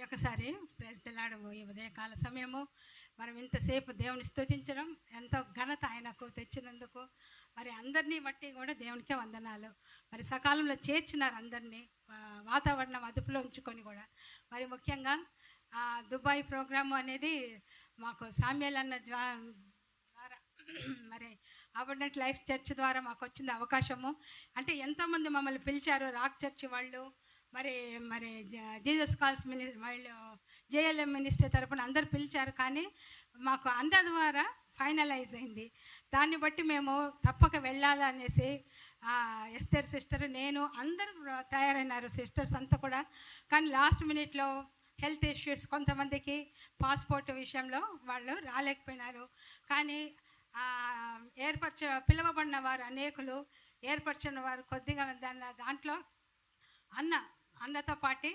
ఒకసారి ప్రైజ్లాడు ఈ ఉదయకాల సమయము మనం ఇంతసేపు దేవుని స్తుతించడం ఎంతో ఘనత ఆయనకు తెచ్చినందుకు మరి అందరినీ బట్టి కూడా దేవునికే వందనాలు. మరి సకాలంలో చేర్చినారు అందరినీ, వాతావరణం అదుపులో ఉంచుకొని కూడా. మరి ముఖ్యంగా దుబాయ్ ప్రోగ్రాము అనేది మాకు సామ్యాల్ అన్న ద్వారా మరి అబండెంట్ లైఫ్ చర్చ్ ద్వారా మాకు వచ్చింది అవకాశము. అంటే ఎంతోమంది మమ్మల్ని పిలిచారు, రాక్ చర్చ్ వాళ్ళు, మరి మరి జీసస్ కాల్స్ వాళ్ళు జేఎల్ఎం మినిస్టర్ తరపున అందరు పిలిచారు. కానీ మాకు అందరి ద్వారా ఫైనలైజ్ అయింది. దాన్ని బట్టి మేము తప్పక వెళ్ళాలనేసి ఎస్తర్ సిస్టర్, నేను అందరూ తయారైనారు, సిస్టర్స్ అంతా కూడా. కానీ లాస్ట్ మినిట్లో హెల్త్ ఇష్యూస్, కొంతమందికి పాస్పోర్ట్ విషయంలో వాళ్ళు రాలేకపోయినారు. కానీ పిలువబడిన వారు అనేకులు, ఏర్పరిచిన వారు కొద్దిగా దాంట్లో అన్నతో పాటి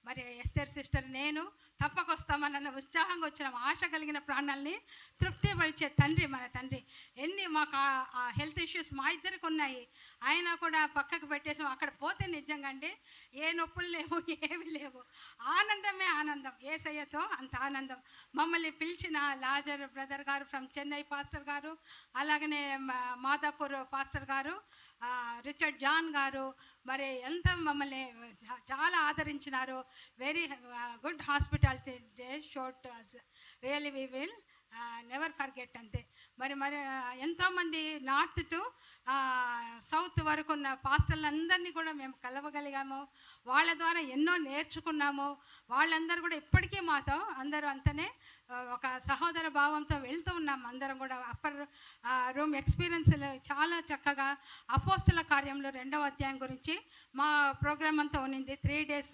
మరి ఎస్ఆర్ సిస్టర్, నేను తప్పకొస్తామన్న ఉత్సాహంగా వచ్చిన ఆశ కలిగిన ప్రాణాలని తృప్తిపరిచే తండ్రి మన తండ్రి. ఎన్ని మాకు ఆ హెల్త్ ఇష్యూస్ మా ఇద్దరికి ఉన్నాయి, అయినా కూడా పక్కకు పెట్టేసాం. అక్కడ పోతే నిజంగా అండి ఏ నొప్పులు లేవు, ఏమి లేవు, ఆనందమే ఆనందం. యేసయ్యతో అంత ఆనందం. మమ్మల్ని పిలిచిన లాజర్ బ్రదర్ గారు ఫ్రమ్ చెన్నై పాస్టర్ గారు, అలాగనే మాదాపూర్ పాస్టర్ గారు, రిచర్డ్ జాన్ గారు, మరి ఎంత మమ్మల్ని చాలా ఆదరించినారు. Very good hospitality they showed us really we will never forget అంతే. మరి ఎంతోమంది నార్త్ టు సౌత్ వరకు ఉన్న పాస్టర్లందరినీ కూడా మేము కలవగలిగాము. వాళ్ళ ద్వారా ఎన్నో నేర్చుకున్నాము. వాళ్ళందరూ కూడా ఇప్పటికీ మాతో అందరూ అంతనే ఒక సహోదర భావంతో వెళ్తూ ఉన్నాము. అందరం కూడా అప్పర్ రూమ్ ఎక్స్పీరియన్స్లు చాలా చక్కగా. అపోస్తల కార్యంలో 2వ అధ్యాయం గురించి మా ప్రోగ్రామ్ అంతా ఉన్నింది 3 days.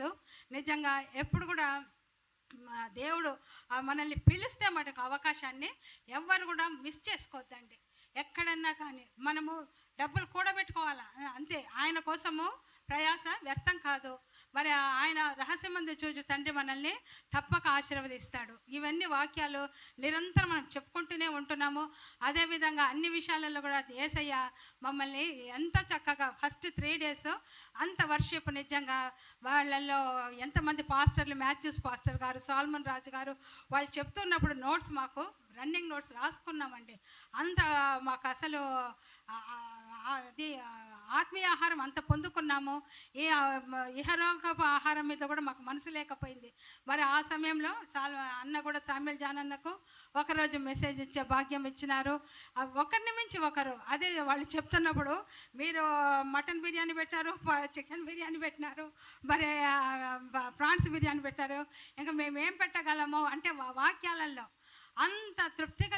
నిజంగా ఎప్పుడు కూడా దేవుడు మనల్ని పిలిస్తే మనకు అవకాశాన్ని ఎవ్వరు కూడా మిస్ చేసుకోవద్దండి. ఎక్కడన్నా కానీ మనము డబ్బులు కూడబెట్టుకోవాలా అంతే. ఆయన కోసము ప్రయాస వ్యర్థం కాదు. మరి ఆయన రహస్యమందు చూచు తండ్రి మనల్ని తప్పక ఆశీర్వదిస్తాడు. ఇవన్నీ వాక్యాలు నిరంతరం మనం చెప్పుకుంటూనే ఉంటున్నాము. అదేవిధంగా అన్ని విషయాలలో కూడా యేసయ్య మమ్మల్ని ఎంత చక్కగా ఫస్ట్ 3 days అంత వర్షిప్. నిజంగా వాళ్ళల్లో ఎంతమంది పాస్టర్లు, మాథ్యూస్ పాస్టర్ గారు, సాల్మన్ రాజు గారు, వాళ్ళు చెప్తున్నప్పుడు నోట్స్, మాకు రన్నింగ్ నోట్స్ రాసుకున్నామండి. అంత మాకు అసలు అది ఆత్మీయ ఆహారం అంత పొందుకున్నాము. ఈ ఇహరోగపు ఆహారం మీద కూడా మాకు మనసు లేకపోయింది. మరి ఆ సమయంలో అన్న కూడా సామ్యాల్ జాన్ అన్నకు ఒకరోజు మెసేజ్ ఇచ్చే భాగ్యం ఇచ్చినారు. ఒకరిని మించి ఒకరు. అదే వాళ్ళు చెప్తున్నప్పుడు మీరు మటన్ బిర్యానీ పెట్టినారు, చికెన్ బిర్యానీ పెట్టినారు, మరి ప్రాన్స్ బిర్యానీ పెట్టారు, ఇంకా మేమేం పెట్టగలము అంటే వాక్యాలలో అంత తృప్తిగా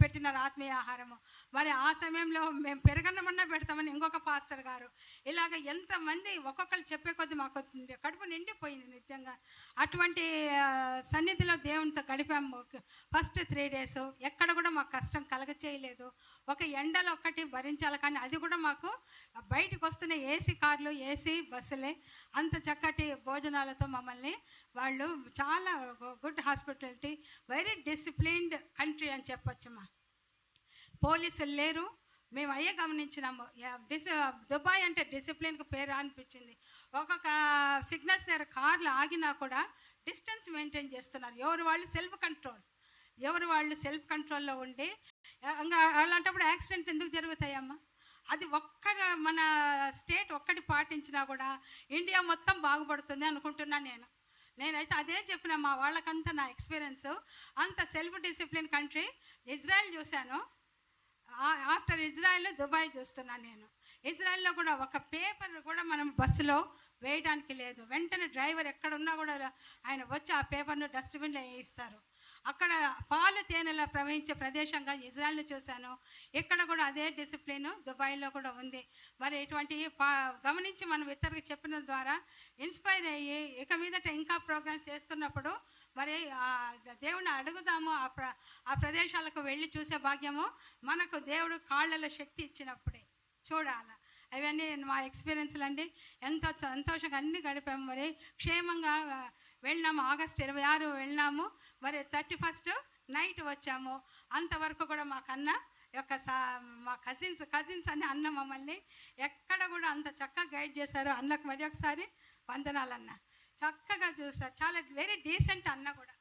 పెట్టినారు ఆత్మీయ ఆహారము. మరి ఆ సమయంలో మేము పెరగనమన్నా పెడతామని ఇంకొక పాస్టర్ గారు, ఇలాగ ఎంతమంది ఒక్కొక్కరు చెప్పే కొద్దీ మాకు కడుపు నిండిపోయింది నిజంగా. అటువంటి సన్నిధిలో దేవునితో గడిపాము ఫస్ట్ 3 days. ఎక్కడ కూడా మాకు కష్టం కలగచేయలేదు. ఒక ఎండలు ఒక్కటి భరించాలి, కానీ అది కూడా మాకు బయటకు వస్తున్న ఏసీ కార్లు, ఏసీ బస్సులే. అంత చక్కటి భోజనాలతో మమ్మల్ని వాళ్ళు చాలా good hospitality, very disciplined country అని చెప్పొచ్చమ్మా. పోలీసులు లేరు, మేము అయ్యే గమనించినాము. దుబాయ్ అంటే డిసిప్లిన్కి పేరు అనిపించింది. ఒక్కొక్క సిగ్నల్స్ దగ్గర కార్లు ఆగినా కూడా డిస్టెన్స్ మెయింటైన్ చేస్తున్నారు. ఎవరు వాళ్ళు సెల్ఫ్ కంట్రోల్లో ఉండి, అలాంటప్పుడు యాక్సిడెంట్ ఎందుకు జరుగుతాయమ్మా? అది మన స్టేట్ ఒక్కటి పాటించినా కూడా ఇండియా మొత్తం బాగుపడుతుంది అనుకుంటున్నాను నేనైతే అదే చెప్పిన మా వాళ్ళకంతా. నా ఎక్స్పీరియన్స్ అంత సెల్ఫ్ డిసిప్లిన్ కంట్రీ ఇజ్రాయెల్ చూశాను. ఆఫ్టర్ ఇజ్రాయెల్ దుబాయ్ చూస్తున్నాను నేను. ఇజ్రాయెల్లో కూడా ఒక పేపర్ కూడా మనం బస్సులో వేయడానికి లేదు. వెంటనే డ్రైవర్ ఎక్కడున్నా కూడా ఆయన వచ్చి ఆ పేపర్ను డస్ట్బిన్లో వేయిస్తారు. అక్కడ పాలు తేనెలా ప్రవహించే ప్రదేశంగా ఇజ్రాయెల్ని చూశాను. ఇక్కడ కూడా అదే డిసిప్లిన్ దుబాయ్లో కూడా ఉంది. మరి ఇటువంటి గమనించి మనం ఇతరులకు చెప్పిన ద్వారా ఇన్స్పైర్ అయ్యి ఇక మీదట ఇంకా ప్రోగ్రామ్స్ చేస్తున్నప్పుడు మరి దేవుని అడుగుదాము. ఆ ప్రదేశాలకు వెళ్ళి చూసే భాగ్యము మనకు దేవుడు కాళ్ళలో శక్తి ఇచ్చినప్పుడే చూడాలి. అవన్నీ మా ఎక్స్పీరియన్స్లు అండి. ఎంతో సంతోషంగా అన్నీ గడిపాము. మరి క్షేమంగా వెళ్ళినాము. ఆగస్టు 26 వెళ్ళినాము. మరి 31st నైట్ వచ్చాము. అంతవరకు కూడా మాకన్నా మా కజిన్స్ అని అన్న మమ్మల్ని ఎక్కడ కూడా అంత చక్కగా గైడ్ చేశారు. అన్నకు మరి ఒకసారి వందనాలన్న. చక్కగా చూస్తారు. చాలా వెరీ డీసెంట్ అన్న కూడా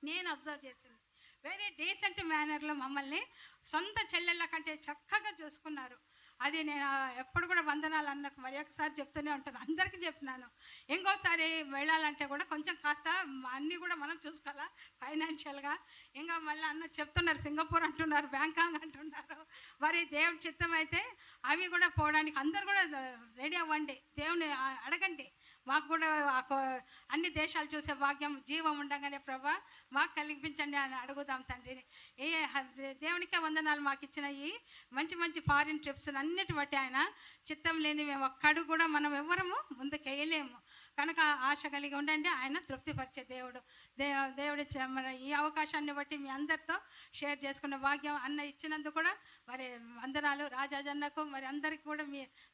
నేను అబ్జర్వ్ చేసింది. వెరీ డీసెంట్ మేనర్లో మమ్మల్ని సొంత చెల్లెళ్ళ కంటే చక్కగా చూసుకున్నారు. అది నేను ఎప్పుడు కూడా వందనాలు అన్నకు మరి ఒకసారి చెప్తూనే ఉంటాను, అందరికీ చెప్తున్నాను. ఇంకోసారి వెళ్ళాలంటే కూడా కొంచెం కాస్త అన్నీ కూడా మనం చూసుకోవాలా ఫైనాన్షియల్గా. ఇంకా మళ్ళీ అన్న చెప్తున్నారు, సింగపూర్ అంటున్నారు, బ్యాంకాక్ అంటున్నారు. మరి దేవుని చిత్తం అయితే అవి కూడా పోవడానికి అందరు కూడా రెడీ అవ్వండి, దేవుని అడగండి. మాకు కూడా అన్ని దేశాలు చూసే భాగ్యం జీవం ఉండగానే ప్రభా మాకు కలిగించండి అని అడుగుదాం తండ్రిని. దేవునికే వందనాలు. మాకు ఇచ్చిన ఈ మంచి మంచి ఫారిన్ ట్రిప్స్ అన్నిటి బట్టి ఆయన చిత్తం లేని మేము ఒక్కడు కూడా మనం ఎవరము ముందుకు వేయలేము. కనుక ఆశ కలిగి ఉండండి, ఆయన తృప్తిపరిచే దేవుడు. దేవుడి మన ఈ అవకాశాన్ని బట్టి మీ అందరితో షేర్ చేసుకునే భాగ్యం అన్న ఇచ్చినందుకు కూడా మరి వందనాలు. రాజాజన్నకు మరి అందరికీ కూడా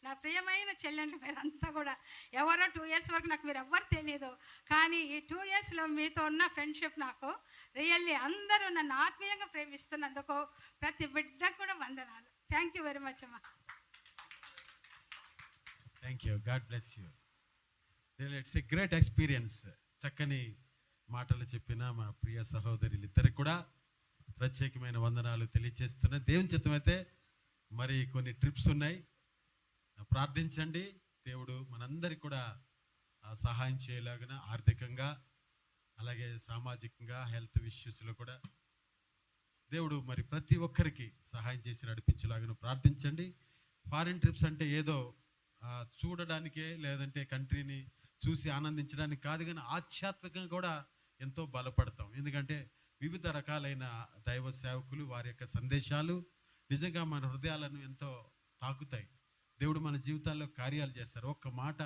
నా ప్రియమైన చెల్లెండ్లు మీరంతా కూడా ఎవరో 2 years వరకు నాకు మీరు ఎవ్వరు తెలియదు, కానీ ఈ 2 yearsలో మీతో ఉన్న ఫ్రెండ్షిప్ నాకు రియల్లీ అందరూ నన్ను ఆత్మీయంగా ప్రేమిస్తున్నందుకు ప్రతి బిడ్డకు కూడా వందనాలు. థ్యాంక్ యూ వెరీ మచ్ అమ్మా. Thank you. God bless you. It's a great experience. చక్కని మాటలు చెప్పిన మా ప్రియ సహోదరులిద్దరికి కూడా ప్రత్యేకమైన వందనాలు తెలియజేస్తున్నాయి. దేవుని చిత్తమైతే మరి కొన్ని ట్రిప్స్ ఉన్నాయి, ప్రార్థించండి. దేవుడు మనందరికి కూడా సహాయం చేయలాగిన ఆర్థికంగా అలాగే సామాజికంగా హెల్త్ ఇష్యూస్లో కూడా దేవుడు మరి ప్రతి ఒక్కరికి సహాయం చేసి నడిపించేలాగా ప్రార్థించండి. ఫారిన్ ట్రిప్స్ అంటే ఏదో చూడడానికే లేదంటే కంట్రీని చూసి ఆనందించడానికి కాదు, కానీ ఆధ్యాత్మికంగా కూడా ఎంతో బలపడతాం. ఎందుకంటే వివిధ రకాలైన దైవ సేవకులు వారి యొక్క సందేశాలు నిజంగా మన హృదయాలను ఎంతో తాకుతాయి. దేవుడు మన జీవితాల్లో కార్యాలు చేస్తారు. ఒక్క మాట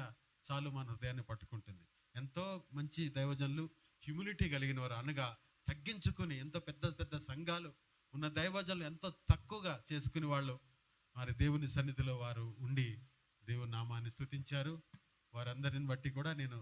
చాలు మన హృదయాన్ని పట్టుకుంటుంది. ఎంతో మంచి దైవజనులు హ్యూమిలిటీ కలిగిన వారు, అనగా తగ్గించుకుని ఎంతో పెద్ద పెద్ద సంఘాలు ఉన్న దైవజనులు ఎంతో తక్కువగా చేసుకునే వాళ్ళు మరి దేవుని సన్నిధిలో వారు ఉండి దేవుని నామాన్ని స్తుతించారు. వారందరిని బట్టి కూడా నేను